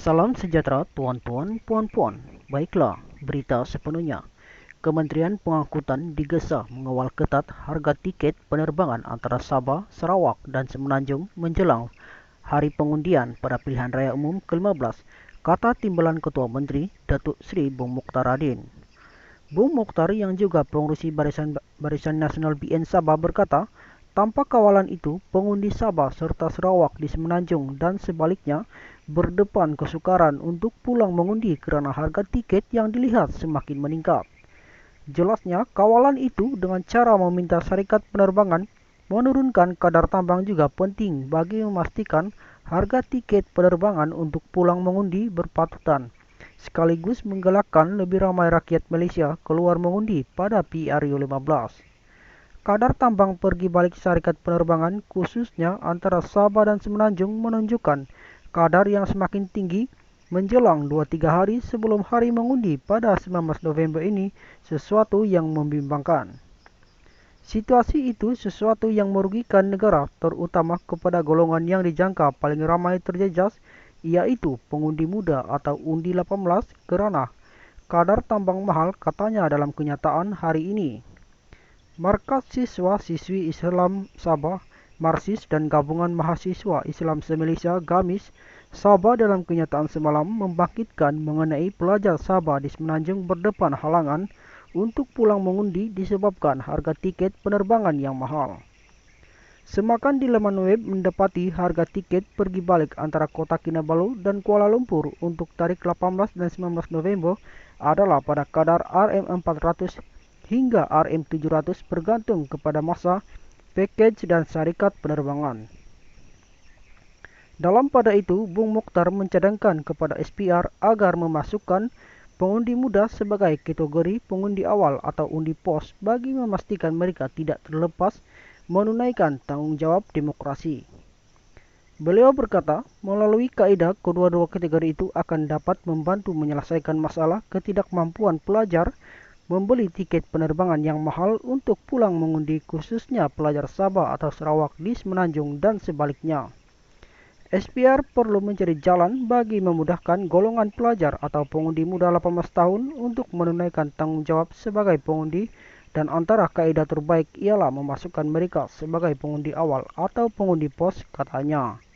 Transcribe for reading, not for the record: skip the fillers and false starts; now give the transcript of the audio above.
Salam sejahtera tuan-tuan, puan-puan. Baiklah, berita sepenuhnya. Kementerian Pengangkutan digesa mengawal ketat harga tiket penerbangan antara Sabah, Sarawak dan Semenanjung menjelang hari pengundian pada pilihan raya umum ke-15, kata Timbalan Ketua Menteri Datuk Seri Bung Mokhtar Radin. Bung Mokhtar yang juga pengurusi Barisan Nasional BN Sabah berkata, tanpa kawalan itu, pengundi Sabah serta Sarawak di Semenanjung dan sebaliknya berdepan kesukaran untuk pulang mengundi kerana harga tiket yang dilihat semakin meningkat. Jelasnya, kawalan itu dengan cara meminta syarikat penerbangan menurunkan kadar tambang juga penting bagi memastikan harga tiket penerbangan untuk pulang mengundi berpatutan, sekaligus menggalakkan lebih ramai rakyat Malaysia keluar mengundi pada PRU 15. Kadar tambang pergi balik syarikat penerbangan khususnya antara Sabah dan Semenanjung menunjukkan kadar yang semakin tinggi menjelang 2-3 hari sebelum hari mengundi pada 19 November ini sesuatu yang membimbangkan. Situasi itu sesuatu yang merugikan negara terutama kepada golongan yang dijangka paling ramai terjejas iaitu pengundi muda atau undi 18 kerana kadar tambang mahal katanya dalam kenyataan hari ini. Markas Siswa-Siswi Islam Sabah, Marsis dan Gabungan Mahasiswa Islam se-Malaysia GAMIS Sabah dalam kenyataan semalam membangkitkan mengenai pelajar Sabah di Semenanjung berdepan halangan untuk pulang mengundi disebabkan harga tiket penerbangan yang mahal. Semakan di laman web mendapati harga tiket pergi balik antara Kota Kinabalu dan Kuala Lumpur untuk tarikh 18 dan 19 November adalah pada kadar RM400 hingga RM700 bergantung kepada masa, pakej dan syarikat penerbangan. Dalam pada itu, Bung Mokhtar mencadangkan kepada SPR agar memasukkan pengundi muda sebagai kategori pengundi awal atau undi pos bagi memastikan mereka tidak terlepas menunaikan tanggungjawab demokrasi. Beliau berkata, melalui kaedah kedua-dua kategori itu akan dapat membantu menyelesaikan masalah ketidakmampuan pelajar membeli tiket penerbangan yang mahal untuk pulang mengundi khususnya pelajar Sabah atau Sarawak di Semenanjung dan sebaliknya. SPR perlu mencari jalan bagi memudahkan golongan pelajar atau pengundi muda 18 tahun untuk menunaikan tanggungjawab sebagai pengundi dan antara kaedah terbaik ialah memasukkan mereka sebagai pengundi awal atau pengundi pos, katanya.